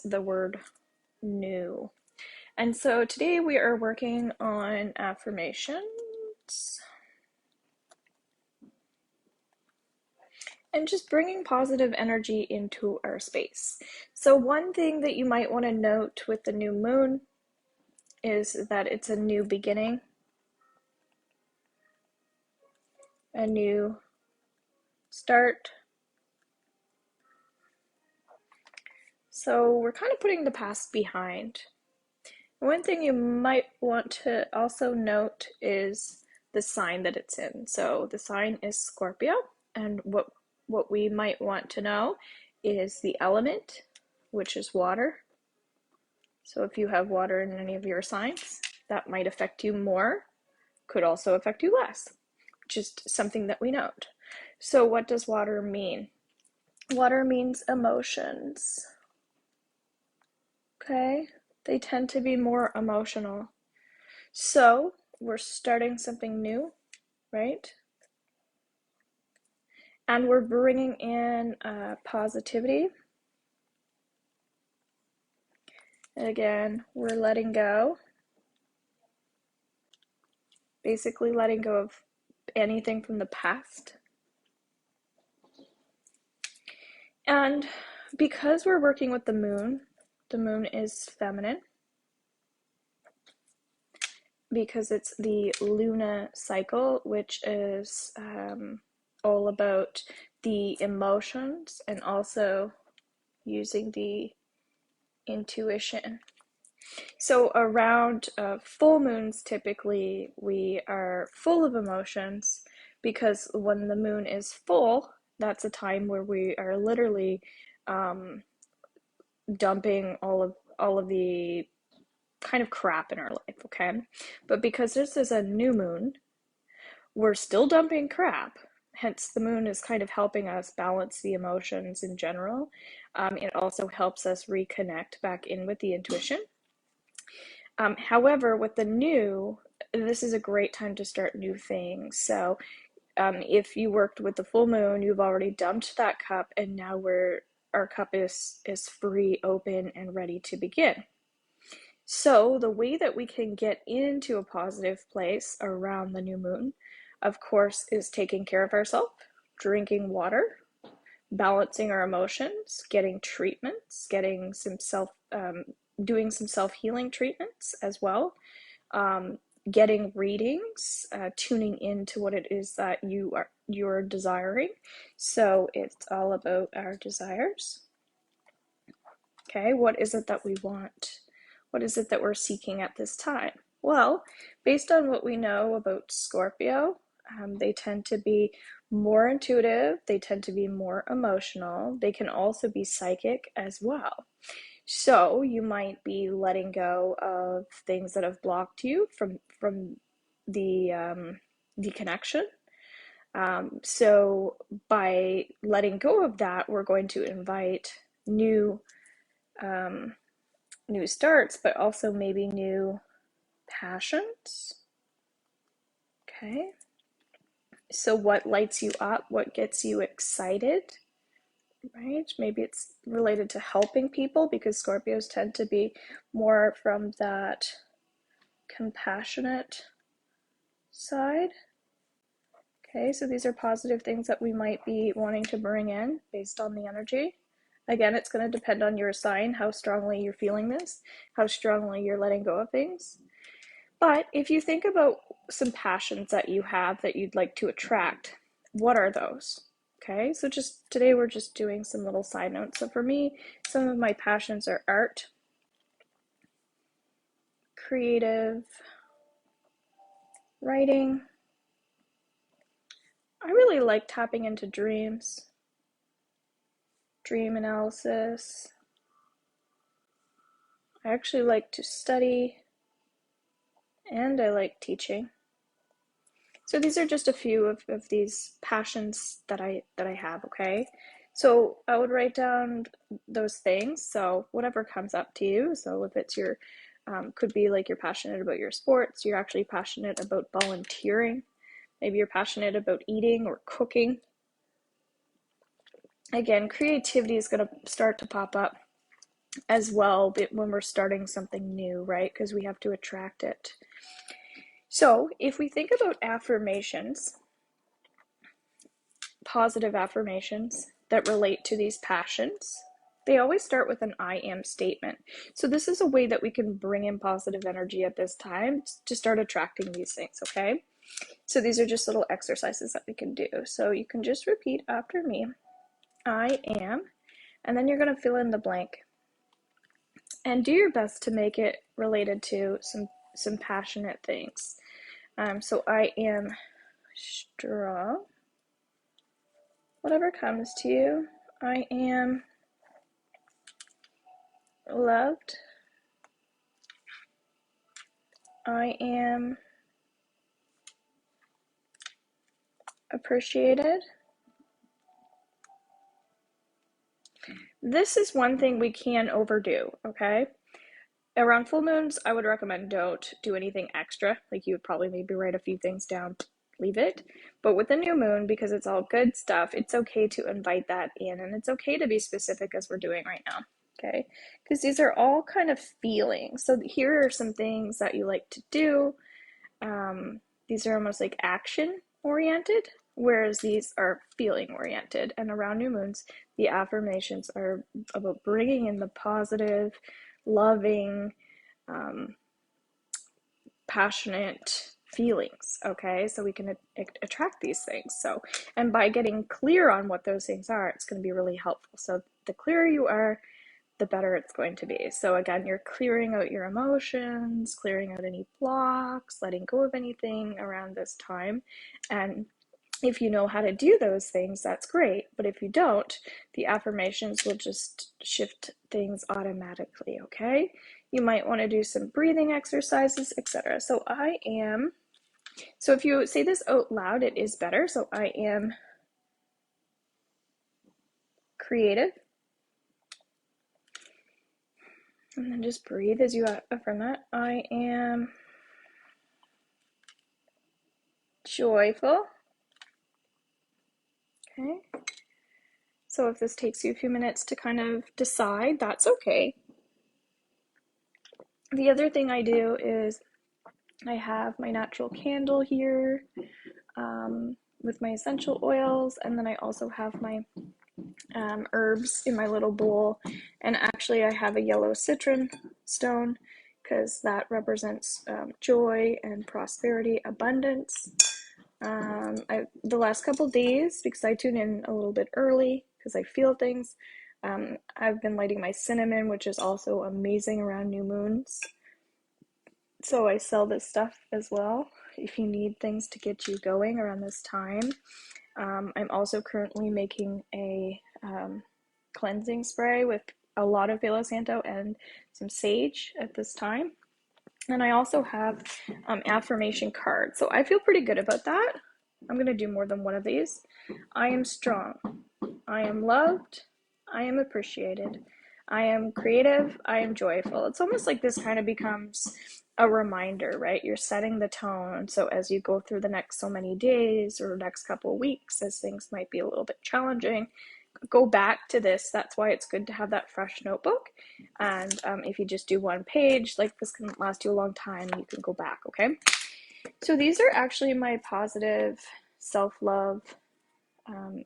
the word new. And so today we are working on affirmations and just bringing positive energy into our space. So one thing that you might want to note with the new moon is that it's a new beginning, a new start. So we're kind of putting the past behind. One thing you might want to also note is the sign that it's in. So the sign is Scorpio, and what we might want to know is the element, which is water. So if you have water in any of your signs, that might affect you more, could also affect you less, just something that we note. So what does water mean? Water means emotions. Okay, they tend to be more emotional. So we're starting something new, right? And we're bringing in positivity. And again, we're letting go. Basically letting go of anything from the past. And because we're working with the moon is feminine, because it's the Luna cycle, which is all about the emotions and also using the intuition. So around full moons, typically we are full of emotions, because when the moon is full, that's a time where we are literally dumping all of the kind of crap in our life, okay? But because this is a new moon, we're still dumping crap. Hence, the moon is kind of helping us balance the emotions in general. It also helps us reconnect back in with the intuition. However, with the new, this is a great time to start new things. So if you worked with the full moon, you've already dumped that cup, and now our cup is free, open, and ready to begin. So the way that we can get into a positive place around the new moon, of course, is taking care of ourselves, drinking water, balancing our emotions, getting treatments, getting some doing some self-healing treatments as well, getting readings, tuning into what it is that you're desiring. So it's all about our desires. Okay, what is it that we want? What is it that we're seeking at this time? Well, based on what we know about Scorpio, they tend to be more intuitive, they tend to be more emotional, they can also be psychic as well. So you might be letting go of things that have blocked you from the connection. So by letting go of that, we're going to invite new starts, but also maybe new passions. Okay. So what lights you up? What gets you excited? Right? Maybe it's related to helping people, because Scorpios tend to be more from that compassionate side. Okay, so these are positive things that we might be wanting to bring in based on the energy. Again, it's going to depend on your sign, how strongly you're feeling this, how strongly you're letting go of things. But if you think about some passions that you have that you'd like to attract, what are those? Okay, so just today we're just doing some little side notes. So for me, some of my passions are art, creative, writing. I really like tapping into dreams, dream analysis. I actually like to study, and I like teaching. So these are just a few of these passions that I have, okay? So I would write down those things. So whatever comes up to you. So if it's your, could be like you're passionate about your sports, you're actually passionate about volunteering. Maybe you're passionate about eating or cooking. Again, creativity is going to start to pop up. as well when we're starting something new, right? Because we have to attract it. So if we think about affirmations, positive affirmations that relate to these passions, they always start with an I am statement. So this is a way that we can bring in positive energy at this time to start attracting these things, okay? So these are just little exercises that we can do. So you can just repeat after me, I am, and then you're going to fill in the blank. And do your best to make it related to some passionate things. So I am strong. Whatever comes to you. I am loved. I am appreciated. This is one thing we can overdo, okay? Around full moons, I would recommend don't do anything extra. Like you would probably maybe write a few things down, leave it. But with the new moon, because it's all good stuff, it's okay to invite that in, and it's okay to be specific as we're doing right now, okay? Because these are all kind of feelings. So here are some things that you like to do. These are almost like action oriented, whereas these are feeling oriented. And around new moons, the affirmations are about bringing in the positive, loving, passionate feelings, okay? So we can attract these things. So, and by getting clear on what those things are, it's going to be really helpful. So the clearer you are, the better it's going to be. So again, you're clearing out your emotions, clearing out any blocks, letting go of anything around this time. And if you know how to do those things, that's great. But if you don't, the affirmations will just shift things automatically, okay? You might want to do some breathing exercises, etc. So I am, so if you say this out loud, it is better. So I am creative. And then just breathe as you affirm that. I am joyful. Okay. So if this takes you a few minutes to kind of decide, that's okay. The other thing I do is I have my natural candle here with my essential oils, and then I also have my herbs in my little bowl. And actually, I have a yellow citron stone because that represents joy and prosperity, abundance. The last couple days, because I tune in a little bit early because I feel things, I've been lighting my cinnamon, which is also amazing around new moons. So I sell this stuff as well if you need things to get you going around this time. I'm also currently making a cleansing spray with a lot of Palo Santo and some sage at this time. And I also have affirmation cards. So I feel pretty good about that. I'm going to do more than one of these. I am strong. I am loved. I am appreciated. I am creative. I am joyful. It's almost like this kind of becomes a reminder, right? You're setting the tone. So as you go through the next so many days or next couple of weeks, as things might be a little bit challenging, go back to this. That's why it's good to have that fresh notebook. And if you just do one page, like this can last you a long time, you can go back, okay? So these are actually my positive self-love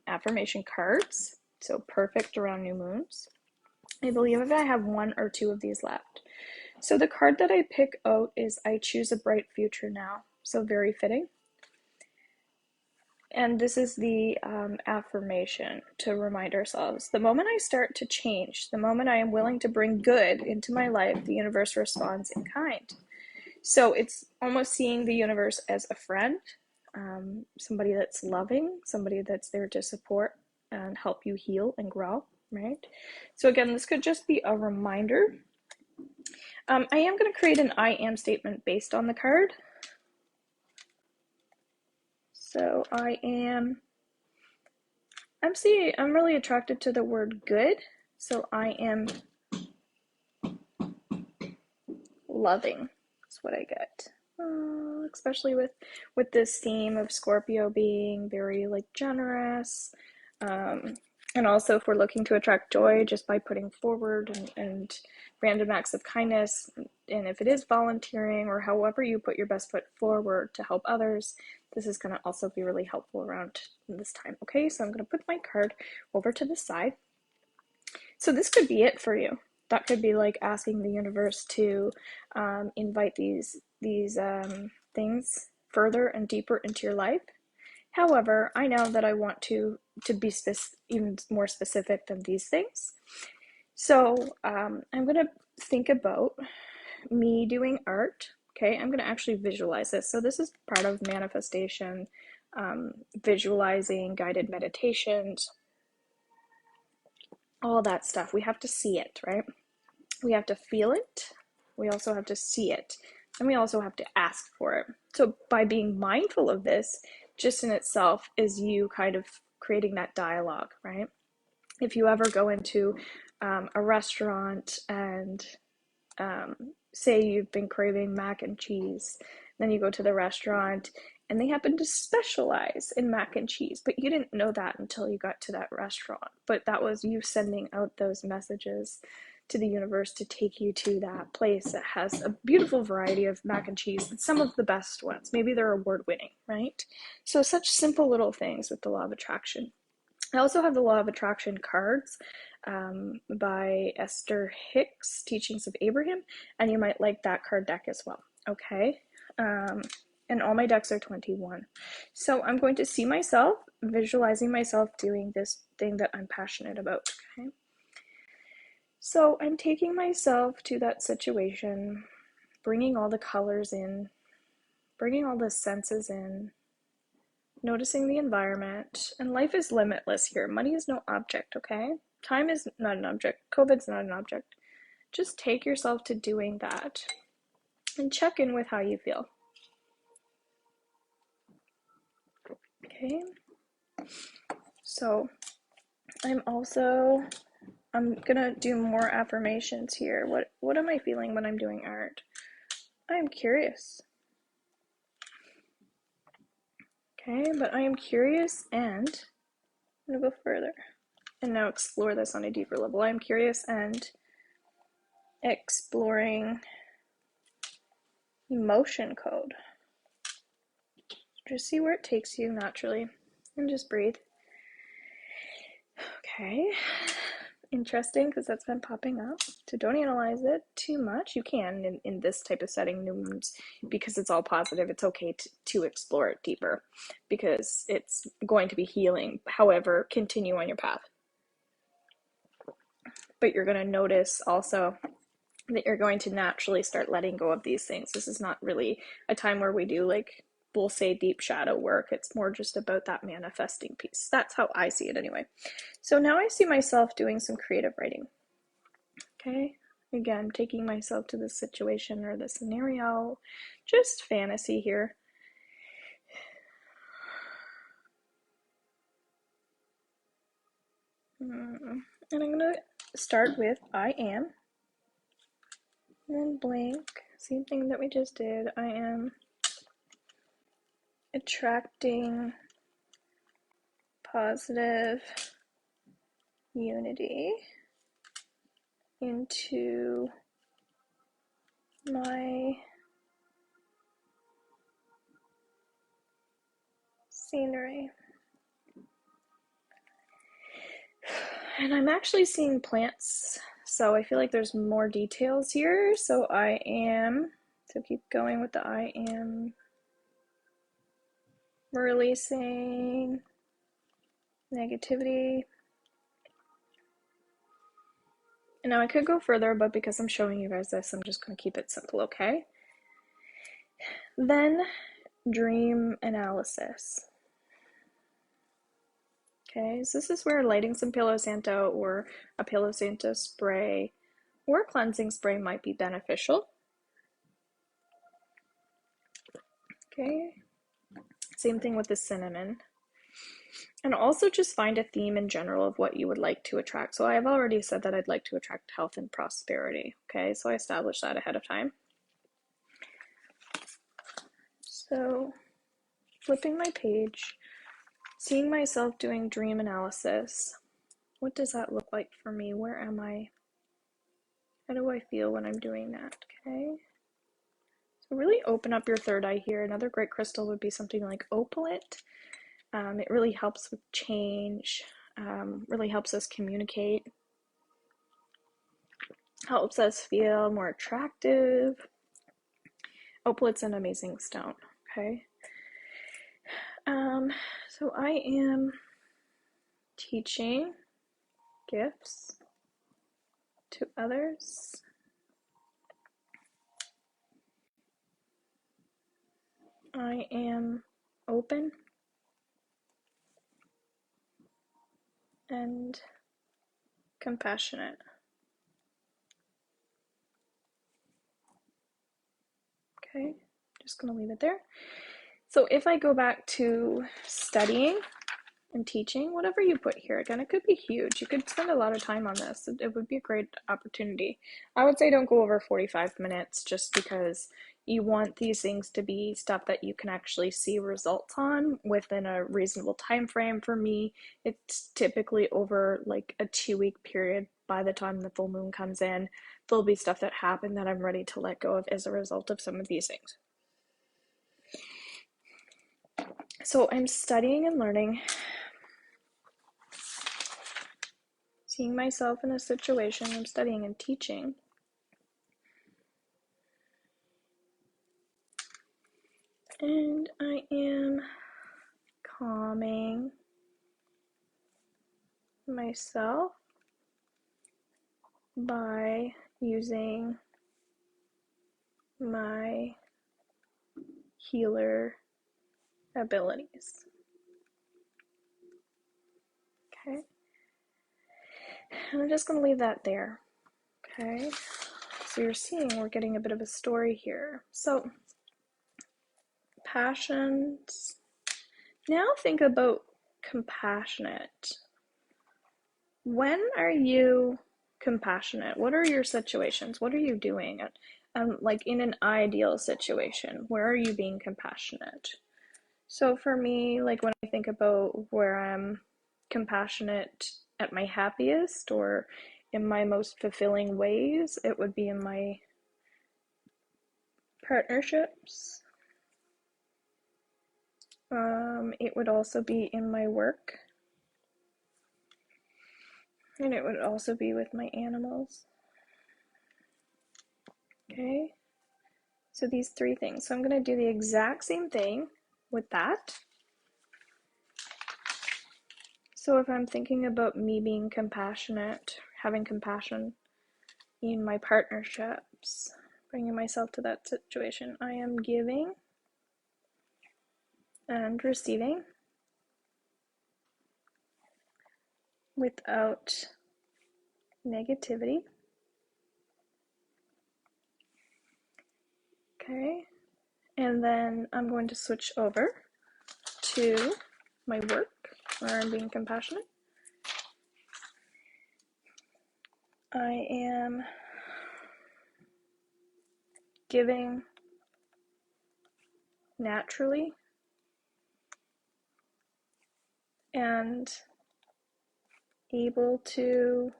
affirmation cards. So perfect around new moons. I believe I have one or two of these left. So the card that I pick out is I choose a bright future now. So very fitting. And this is the affirmation to remind ourselves. The moment I start to change, the moment I am willing to bring good into my life, the universe responds in kind. So it's almost seeing the universe as a friend, somebody that's loving, somebody that's there to support and help you heal and grow, right? So again, this could just be a reminder. I am going to create an I am statement based on the card. So I'm really attracted to the word good. So I am loving. That's what I get. Especially with this theme of Scorpio being very like generous, And also, if we're looking to attract joy just by putting forward and random acts of kindness, and if it is volunteering or however you put your best foot forward to help others, this is going to also be really helpful around this time. Okay, so I'm going to put my card over to the side. So this could be it for you. That could be like asking the universe to invite these things further and deeper into your life. However, I know that I want to be even more specific than these things. So I'm going to think about me doing art. Okay, I'm going to actually visualize this. So this is part of manifestation, visualizing, guided meditations, all that stuff. We have to see it, right? We have to feel it. We also have to see it. And we also have to ask for it. So by being mindful of this, just in itself is you kind of creating that dialogue, right? If you ever go into a restaurant and say you've been craving mac and cheese, then you go to the restaurant and they happen to specialize in mac and cheese, but you didn't know that until you got to that restaurant. But that was you sending out those messages to the universe to take you to that place that has a beautiful variety of mac and cheese and some of the best ones. Maybe they're award winning, right? So such simple little things with the law of attraction. I also have the Law of Attraction cards by Esther Hicks, Teachings of Abraham, and you might like that card deck as well. Okay, and all my decks are 21. So I'm going to see myself, visualizing myself doing this thing that I'm passionate about. Okay, so I'm taking myself to that situation, bringing all the colors in, bringing all the senses in, noticing the environment, and life is limitless here. Money is no object, okay? Time is not an object. COVID's not an object. Just take yourself to doing that and check in with how you feel. Okay? So, I'm gonna do more affirmations here. What am I feeling when I'm doing art? I'm curious. Okay, but I am curious and I'm gonna go further and now explore this on a deeper level. I am curious and exploring emotion code. Just see where it takes you naturally and just breathe. Okay, interesting because that's been popping up. So don't analyze it too much. You can in this type of setting, new moons, because it's all positive. It's okay to explore it deeper because it's going to be healing. However, continue on your path. But you're going to notice also that you're going to naturally start letting go of these things. This is not really a time where we do, like, we'll say deep shadow work. It's more just about that manifesting piece. That's how I see it anyway. So now I see myself doing some creative writing. Okay, again, taking myself to the situation or the scenario, just fantasy here. And I'm going to start with I am, and then blank, same thing that we just did. I am attracting positive unity into my scenery. And I'm actually seeing plants, so I feel like there's more details here. So I am, so keep going with the I am, releasing negativity. And now I could go further, but because I'm showing you guys this, I'm just going to keep it simple, okay? Then dream analysis. Okay, so this is where lighting some Palo Santo or a Palo Santo spray or cleansing spray might be beneficial. Okay, same thing with the cinnamon. And also just find a theme in general of what you would like to attract. So I've already said that I'd like to attract health and prosperity. Okay, so I established that ahead of time. So flipping my page, seeing myself doing dream analysis. What does that look like for me? Where am I? How do I feel when I'm doing that? Okay. So really open up your third eye here. Another great crystal would be something like opaline. It really helps with change, really helps us communicate, helps us feel more attractive. Opaline's an amazing stone, okay? So I am teaching gifts to others. I am open and compassionate. Okay, just gonna leave it there. So if I go back to studying and teaching, whatever you put here, again, it could be huge. You could spend a lot of time on this. It would be a great opportunity. I would say don't go over 45 minutes just because you want these things to be stuff that you can actually see results on within a reasonable time frame. For me, it's typically over like a 2-week period. By the time the full moon comes in, there'll be stuff that happened that I'm ready to let go of as a result of some of these things. So I'm studying and learning, seeing myself in a situation. I'm studying and teaching. And I am calming myself by using my healer abilities. Okay. And I'm just going to leave that there. Okay. So you're seeing we're getting a bit of a story here. So, passions. Now think about compassionate. When are you compassionate? What are your situations? What are you doing? Like in an ideal situation, where are you being compassionate? So for me, like when I think about where I'm compassionate at my happiest or in my most fulfilling ways, it would be in my partnerships. It would also be in my work. And it would also be with my animals. Okay. So these 3 things. So I'm going to do the exact same thing with that. So if I'm thinking about me being compassionate, having compassion in my partnerships, bringing myself to that situation, I am giving and receiving without negativity. Okay. And then I'm going to switch over to my work where I'm being compassionate. I am giving naturally and able to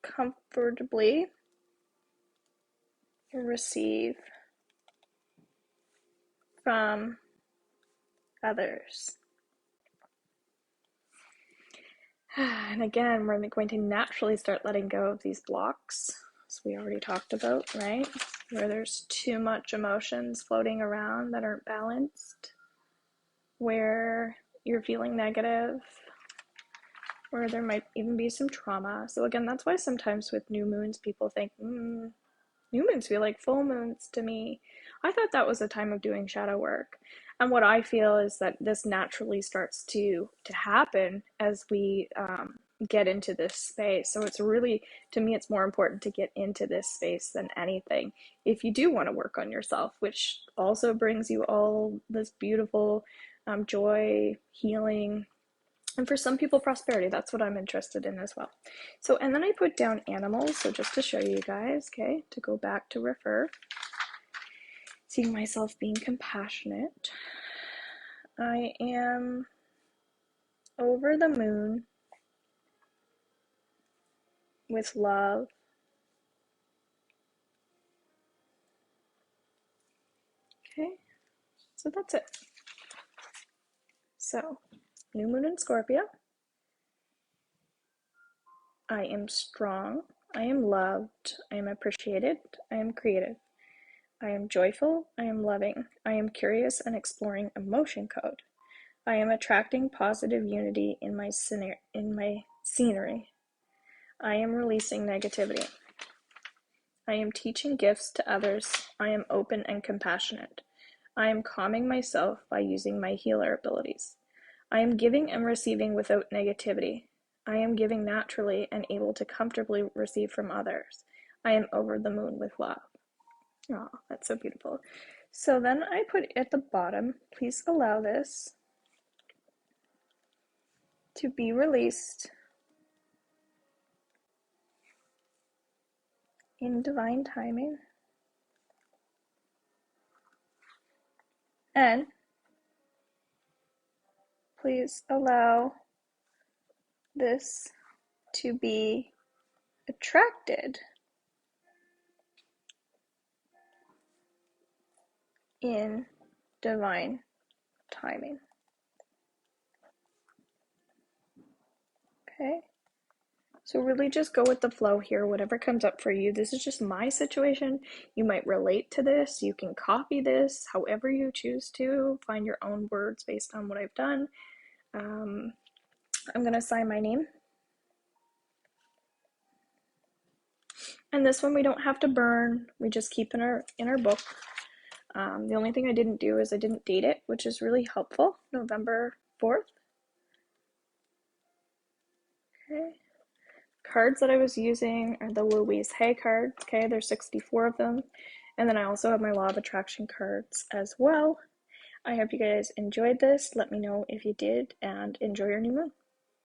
comfortably receive from others. And again, we're going to naturally start letting go of these blocks, as we already talked about, right? Where there's too much emotions floating around that aren't balanced, where you're feeling negative, where there might even be some trauma. So again, that's why sometimes with new moons, people think, new moons feel like full moons to me. I thought that was a time of doing shadow work. And what I feel is that this naturally starts to happen as we get into this space. So it's really, to me, it's more important to get into this space than anything. If you do want to work on yourself, which also brings you all this beautiful joy, healing, and for some people, prosperity. That's what I'm interested in as well. So, and then I put down animals. So just to show you guys, okay, to go back to refer. Seeing myself being compassionate. I am over the moon with love. Okay, so that's it. So, new moon in Scorpio. I am strong. I am loved. I am appreciated. I am creative. I am joyful. I am loving. I am curious and exploring emotion code. I am attracting positive unity in my scenery. I am releasing negativity. I am teaching gifts to others. I am open and compassionate. I am calming myself by using my healer abilities. I am giving and receiving without negativity. I am giving naturally and able to comfortably receive from others. I am over the moon with love. Oh, that's so beautiful. So then I put at the bottom, please allow this to be released in divine timing. And please allow this to be attracted in divine timing. Okay? So really just go with the flow here, whatever comes up for you. This is just my situation. You might relate to this. You can copy this however you choose to. Find your own words based on what I've done. I'm going to sign my name. And this one we don't have to burn. We just keep in our book. The only thing I didn't do is I didn't date it, which is really helpful. November 4th. Okay. Cards that I was using are the Louise Hay cards. Okay, there's 64 of them. And then I also have my Law of Attraction cards as well. I hope you guys enjoyed this. Let me know if you did, and enjoy your new moon.